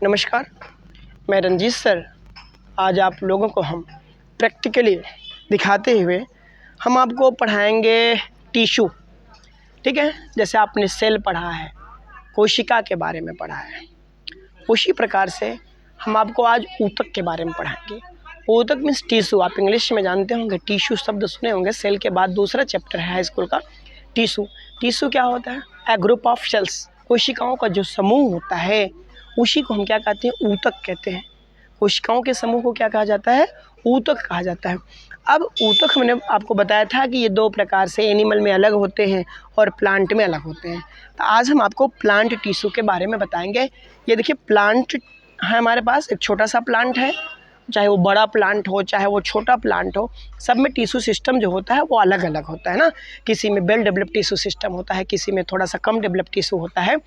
नमस्कार, मैं रंजीत सर। आज आप लोगों को हम प्रैक्टिकली दिखाते हुए हम आपको पढ़ाएंगे टिश्यू। ठीक है, जैसे आपने सेल पढ़ा है, कोशिका के बारे में पढ़ा है, उसी प्रकार से हम आपको आज ऊतक के बारे में पढ़ाएंगे। ऊतक मीन्स टिश्यू, आप इंग्लिश में जानते होंगे, टिश्यू शब्द सुने होंगे। सेल के बाद दूसरा चैप्टर है हाई स्कूल का टिश्यू। टिश्यू क्या होता है? ए ग्रुप ऑफ सेल्स, कोशिकाओं का जो समूह होता है उसी को हम क्या कहते हैं? ऊतक कहते हैं। कोशिकाओं के समूह को क्या कहा जाता है? ऊतक कहा जाता है। अब ऊतक हमने आपको बताया था कि ये दो प्रकार से एनिमल में अलग होते हैं और प्लांट में अलग होते हैं। तो आज हम आपको प्लांट टिश्यू के बारे में बताएंगे। ये देखिए, प्लांट है हमारे पास, एक छोटा सा प्लांट है, चाहे वो बड़ा प्लांट हो चाहे वो छोटा प्लांट हो, सब में टिश्यू सिस्टम जो होता है वो अलग अलग होता है ना। किसी में वेल डेवलप्ड टिश्यू सिस्टम होता है, किसी में थोड़ा सा कम डेवलप्ड टिश्यू होता है।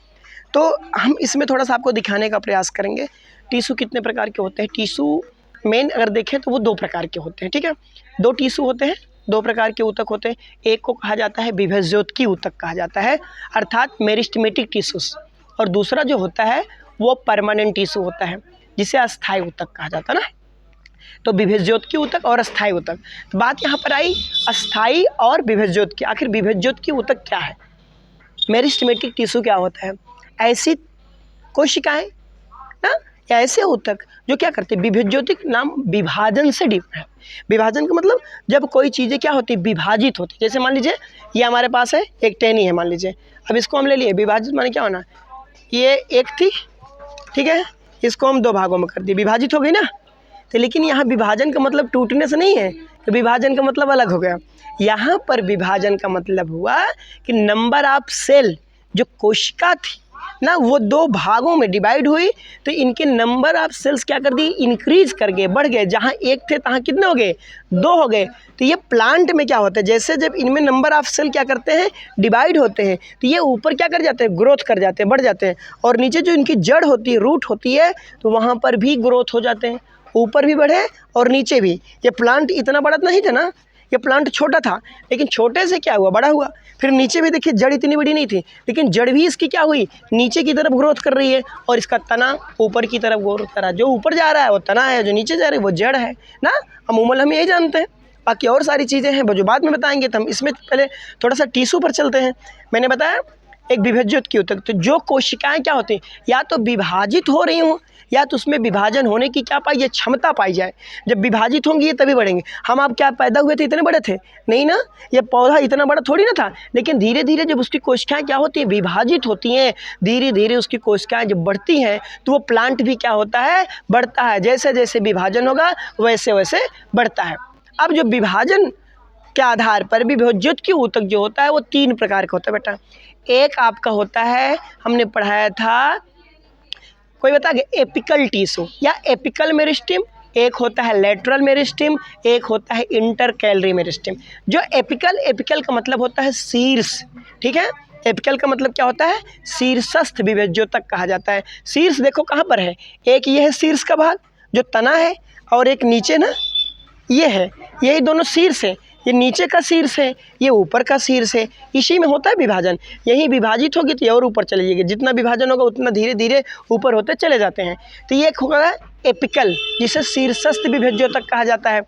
तो हम इसमें थोड़ा सा आपको दिखाने का प्रयास करेंगे टिश्यू कितने प्रकार के होते हैं। टिश्यू मेन अगर देखें तो वो दो प्रकार के होते हैं। ठीक है, दो टिश्यू होते हैं, दो प्रकार के ऊतक होते हैं। एक को कहा जाता है विभेज्योतकी ऊतक कहा जाता है, अर्थात मेरिस्टेमेटिक टिश्यूज, और दूसरा जो होता है वो परमानेंट टिश्यू होता है, जिसे अस्थायी ऊतक कहा जाता है ना। तो विभेज्योतकी ऊतक और अस्थायी ऊतक। तो बात यहाँ पर आई अस्थायी और विभेज्योतकी। आखिर विभेज्योतकी ऊतक क्या है? मेरिस्टेमेटिक टिश्यू क्या होता है? ऐसी कोशिकाएं ना, या ऐसे ऊतक जो क्या करते हैं? विभेज्योतिक नाम विभाजन से डिफरेंट है। विभाजन का मतलब जब कोई चीज़ें क्या होती है? विभाजित होती है। जैसे मान लीजिए ये हमारे पास है, एक टहनी है मान लीजिए, अब इसको हम ले लिए, विभाजित माने क्या होना? ये एक थी, ठीक है, इसको हम दो भागों में कर दिए, विभाजित हो गई ना। तो लेकिन यहाँ विभाजन का मतलब टूटने से नहीं है, तो विभाजन का मतलब अलग हो गया। यहाँ पर विभाजन का मतलब हुआ कि नंबर ऑफ सेल, जो कोशिका थी ना, वो दो भागों में डिवाइड हुई, तो इनके नंबर ऑफ सेल्स क्या कर दी? इंक्रीज कर गए, बढ़ गए। जहाँ एक थे तहाँ कितने हो गए? दो हो गए। तो ये प्लांट में क्या होता है? जैसे जब इनमें नंबर ऑफ सेल क्या करते हैं? डिवाइड होते हैं, तो ये ऊपर क्या कर जाते हैं? ग्रोथ कर जाते हैं, बढ़ जाते हैं। और नीचे जो इनकी जड़ होती है, रूट होती है, तो वहाँ पर भी ग्रोथ हो जाते हैं, ऊपर भी बढ़े और नीचे भी। ये प्लांट इतना बड़ा नहीं था ना, ये प्लांट छोटा था, लेकिन छोटे से क्या हुआ? बड़ा हुआ। फिर नीचे भी देखिए, जड़ इतनी बड़ी नहीं थी, लेकिन जड़ भी इसकी क्या हुई? नीचे की तरफ ग्रोथ कर रही है, और इसका तना ऊपर की तरफ ग्रोथ कर रहा है। जो ऊपर जा रहा है वो तना है, जो नीचे जा रही है वो जड़ है ना। अमूमन हम यही जानते हैं, बाकी और सारी चीज़ें हैं जो बाद में बताएंगे। तो हम इसमें पहले थोड़ा सा टिश्यू पर चलते हैं। मैंने बताया एक विभेज्योतकी ऊतक, तो जो कोशिकाएँ क्या होती हैं? या तो विभाजित हो रही हों, या तो उसमें विभाजन होने की क्या पाई जाए? क्षमता पाई जाए। जब विभाजित होंगी ये तभी बढ़ेंगे। हम आप क्या पैदा हुए थे इतने बड़े थे? नहीं ना, ये पौधा इतना बड़ा थोड़ी ना था। लेकिन धीरे धीरे जब उसकी कोशिकाएं क्या होती हैं? विभाजित होती हैं। धीरे धीरे उसकी कोशिकाएं जब बढ़ती हैं तो वो प्लांट भी क्या होता है? बढ़ता है। जैसे जैसे विभाजन होगा वैसे वैसे बढ़ता है। अब जो विभाजन के आधार पर विभेज्योतकी ऊतक जो होता है वो तीन प्रकार का होता है बेटा। एक आपका होता है, हमने पढ़ाया था, कोई बता गया, एपिकल टिश्यू या एपिकल मेरिस्टेम। एक होता है लेटरल मेरिस्टेम, एक होता है इंटरकैलरी मेरिस्टेम। जो एपिकल का मतलब होता है शीर्ष। ठीक है, एपिकल का मतलब क्या होता है? शीर्षस्थ विभेज्योतक कहा जाता है। शीर्ष देखो कहाँ पर है, एक ये है शीर्ष का भाग जो तना है, और एक नीचे ना ये है, यही दोनों शीर्ष है। ये नीचे का शीर्ष है, ये ऊपर का शीर्ष है। इसी में होता है विभाजन। यही विभाजित होगी तो ये और ऊपर चले जाएगी। जितना विभाजन होगा उतना धीरे धीरे ऊपर होते चले जाते हैं। तो ये एक होगा एपिकल, जिसे शीर्षस्थ विभेज्योतक कहा जाता है।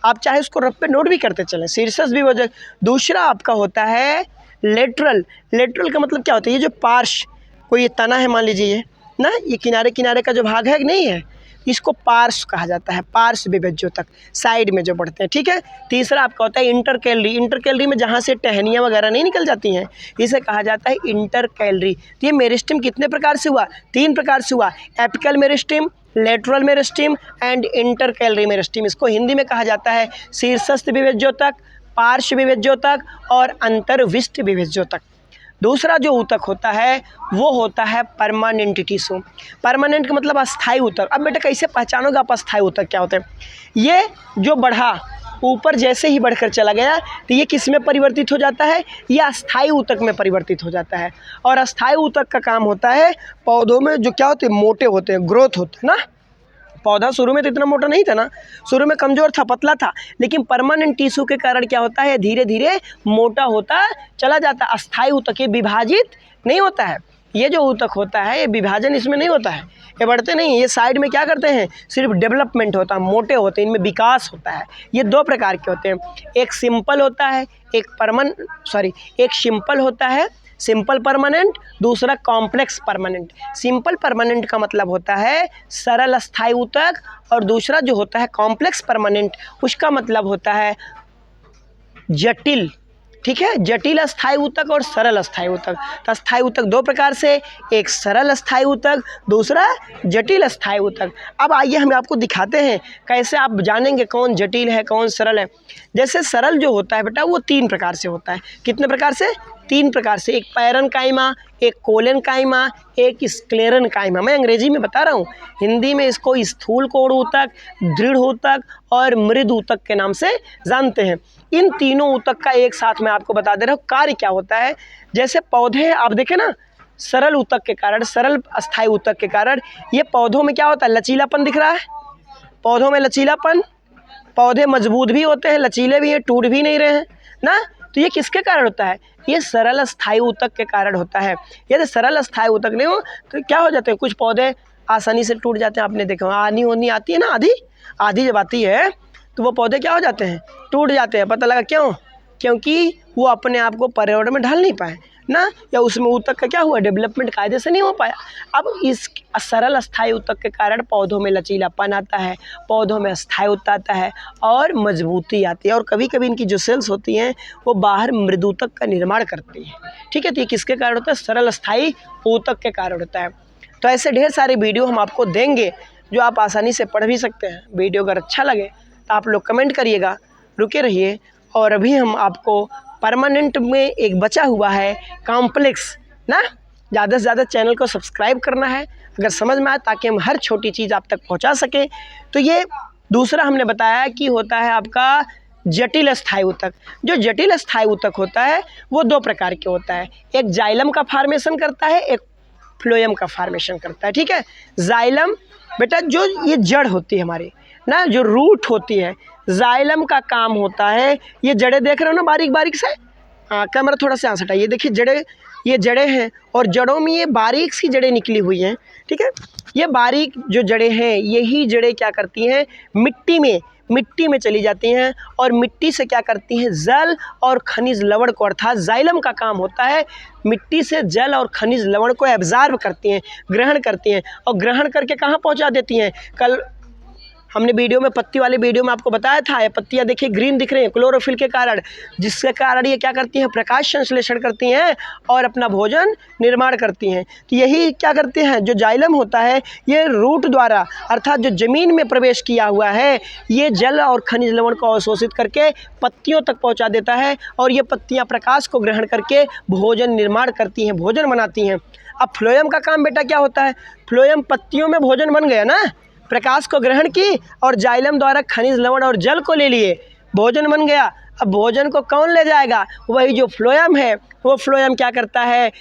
आप चाहे उसको रफ पे नोट भी करते चलें, शीर्षस्थ विभेज्योतक। दूसरा आपका होता है लेटरल। लेटरल का मतलब क्या होता है? ये जो पार्श्व, कोई ये तना है मान लीजिए, ये ना, ये किनारे किनारे का जो भाग है नहीं है, इसको पार्श्व कहा जाता है, पार्श्व विभेज्योतक, साइड में जो बढ़ते हैं। ठीक है। तीसरा आपका होता है इंटरकैलरी। इंटरकैलरी में जहाँ से टहनियाँ वगैरह नहीं निकल जाती हैं, इसे कहा जाता है इंटरकैलरी। तो ये मेरिस्टेम कितने प्रकार से हुआ? तीन प्रकार से हुआ, apical meristem, lateral meristem and intercalary meristem. इसको हिंदी में कहा जाता है शीर्षस्थ विभेज्योतक, पार्श्व विभेज्योतक और अंतर्विष्ट विभेज्योतक। दूसरा जो ऊतक होता है वो होता है परमानेंट टिश्यू। परमानेंट का मतलब अस्थायी ऊतक। अब बेटा कैसे पहचानोगे आप अस्थायी ऊतक क्या होते हैं? ये जो बढ़ा ऊपर जैसे ही बढ़कर चला गया तो ये किस में परिवर्तित हो जाता है? ये अस्थायी ऊतक में परिवर्तित हो जाता है। और अस्थायी ऊतक का काम होता है पौधों में जो क्या होते हैं? मोटे होते हैं, ग्रोथ होते हैं ना। पौधा शुरू में तो इतना मोटा नहीं था ना, शुरू में कमज़ोर था, पतला था, लेकिन परमानेंट टिश्यू के कारण क्या होता है? धीरे धीरे मोटा होता चला जाता है। अस्थायी ऊतक ये विभाजित नहीं होता है। ये जो ऊतक होता है ये विभाजन इसमें नहीं होता है, ये बढ़ते नहीं, ये साइड में क्या करते हैं, सिर्फ डेवलपमेंट होता है, मोटे होते हैं, इनमें विकास होता है। ये दो प्रकार के होते हैं, एक सिंपल होता है, एक सिंपल होता है, सिंपल परमानेंट, दूसरा कॉम्प्लेक्स परमानेंट। सिंपल परमानेंट का मतलब होता है सरल अस्थायी ऊतक, और दूसरा जो होता है कॉम्प्लेक्स परमानेंट, उसका मतलब होता है जटिल। ठीक है, जटिल अस्थायी ऊतक और सरल अस्थायी ऊतक। तो अस्थायी ऊतक दो प्रकार से, एक सरल अस्थायी ऊतक, दूसरा जटिल अस्थायी ऊतक। अब आइए हम आपको दिखाते हैं कैसे आप जानेंगे कौन जटिल है कौन सरल है। जैसे सरल जो होता है बेटा वो 3 प्रकार से होता है। कितने प्रकार से? 3 प्रकार से। एक पैरेन्काइमा, एक कोलेनकाइमा, एक स्क्लेरेन्काइमा। मैं अंग्रेजी में बता रहा हूँ, हिंदी में इसको स्थूल कोण ऊतक, दृढ़ ऊतक और मृदु ऊतक के नाम से जानते हैं। इन तीनों ऊतक का एक साथ मैं आपको बता दे रहा हूँ कार्य क्या होता है। जैसे पौधे आप देखें ना, सरल ऊतक के कारण, सरल अस्थायी ऊतक के कारण ये पौधों में क्या होता है, लचीलापन दिख रहा है, पौधों में लचीलापन, पौधे मजबूत भी होते हैं, लचीले भी हैं, टूट भी नहीं रहे हैं ना। तो ये किसके कारण होता है? ये सरल अस्थायी ऊतक के कारण होता है। यदि सरल अस्थायी ऊतक नहीं हो तो क्या हो जाते हैं, कुछ पौधे आसानी से टूट जाते हैं। आपने देखा आनी होनी आती है ना, आधी जब आती है तो वो पौधे क्या हो जाते हैं, टूट जाते हैं। पता लगा क्यों? क्योंकि वो अपने आप को पर्यावरण में ढाल नहीं पाए ना, या उसमें ऊतक का क्या हुआ, डेवलपमेंट कायदे से नहीं हो पाया। अब इस सरल अस्थायी ऊतक के कारण पौधों में लचीलापन आता है, पौधों में स्थायित्व आता है और मजबूती आती है। और कभी कभी इनकी जो सेल्स होती हैं वो बाहर मृदूतक का निर्माण करती हैं। ठीक है, तो ये किसके कारण होता है? सरल अस्थायी ऊतक के कारण होता है। तो ऐसे ढेर सारे वीडियो हम आपको देंगे जो आप आसानी से पढ़ भी सकते हैं। वीडियो अगर अच्छा लगे तो आप लोग कमेंट करिएगा, रुके रहिए। और अभी हम आपको परमानेंट में एक बचा हुआ है कॉम्प्लेक्स ना, ज़्यादा से ज़्यादा चैनल को सब्सक्राइब करना है अगर समझ में आए, ताकि हम हर छोटी चीज़ आप तक पहुंचा सकें। तो ये दूसरा हमने बताया कि होता है आपका जटिल अस्थायी ऊतक। जो जटिल अस्थायी ऊतक होता है वो 2 प्रकार के होता है, एक जाइलम का फॉर्मेशन करता है, एक फ्लोएम का फॉर्मेशन करता है। ठीक है, जाइलम बेटा जो ये जड़ होती है हमारी ना, जो रूट होती है, जाइलम का काम होता है, ये जड़ें देख रहे हो ना बारीक बारीक से, हाँ कैमरा थोड़ा सा यहाँ से हटाइए, देखिए जड़ें, ये जड़ें हैं और जड़ों में ये बारीक सी जड़ें निकली हुई हैं। ठीक है, ये बारीक जो जड़ें हैं, यही जड़ें क्या करती हैं, मिट्टी में चली जाती हैं और मिट्टी से क्या करती हैं, जल और खनिज लवण को, अर्थात जाइलम का काम होता है मिट्टी से जल और खनिज लवण को एब्जॉर्ब करती हैं, ग्रहण करती हैं, और ग्रहण करके कहाँ पहुँचा देती हैं। कल हमने वीडियो में पत्ती वाले वीडियो में आपको बताया था, ये पत्तियाँ देखिए ग्रीन दिख रही हैं क्लोरोफिल के कारण, जिसके कारण ये क्या करती हैं, प्रकाश संश्लेषण करती हैं और अपना भोजन निर्माण करती हैं। तो यही क्या करते हैं, जो जाइलम होता है ये रूट द्वारा, अर्थात जो ज़मीन में प्रवेश किया हुआ है, ये जल और खनिज लवण को अवशोषित करके पत्तियों तक पहुँचा देता है, और ये पत्तियाँ प्रकाश को ग्रहण करके भोजन निर्माण करती हैं, भोजन बनाती हैं। अब फ्लोएम का काम बेटा क्या होता है, फ्लोएम पत्तियों में भोजन बन गया ना, प्रकाश को ग्रहण की और जाइलम द्वारा खनिज लवण और जल को ले लिए, भोजन बन गया। अब भोजन को कौन ले जाएगा, वही जो फ्लोएम है, वो फ्लोएम क्या करता है,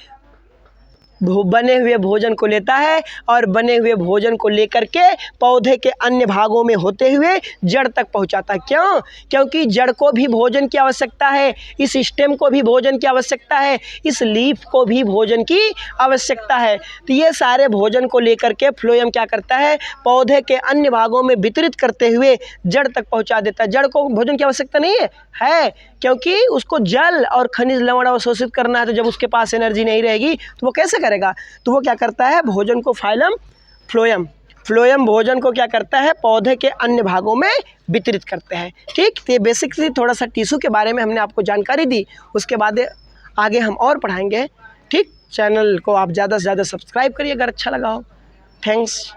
बने हुए भोजन को लेता है और बने हुए भोजन को लेकर के पौधे के अन्य भागों में होते हुए जड़ तक पहुंचाता है। क्यों? क्योंकि जड़ को भी भोजन की आवश्यकता है, इस स्टेम को भी भोजन की आवश्यकता है, इस लीफ को भी भोजन की आवश्यकता है। तो ये सारे भोजन को लेकर के फ्लोएम क्या करता है, पौधे के अन्य भागों में वितरित करते हुए जड़ तक पहुँचा देता है। जड़ को भोजन की आवश्यकता नहीं है क्योंकि उसको जल और खनिज लवण अवशोषित करना है। तो जब उसके पास एनर्जी नहीं रहेगी तो वो कैसे करेगा, तो वो क्या करता है, भोजन को फ्लोएम भोजन को क्या करता है, पौधे के अन्य भागों में वितरित करते हैं। ठीक, तो ये बेसिकली थोड़ा सा टिश्यू के बारे में हमने आपको जानकारी दी, उसके बाद आगे हम और पढ़ाएंगे। ठीक, चैनल को आप ज़्यादा से ज़्यादा सब्सक्राइब करिए अगर अच्छा लगा हो। थैंक्स।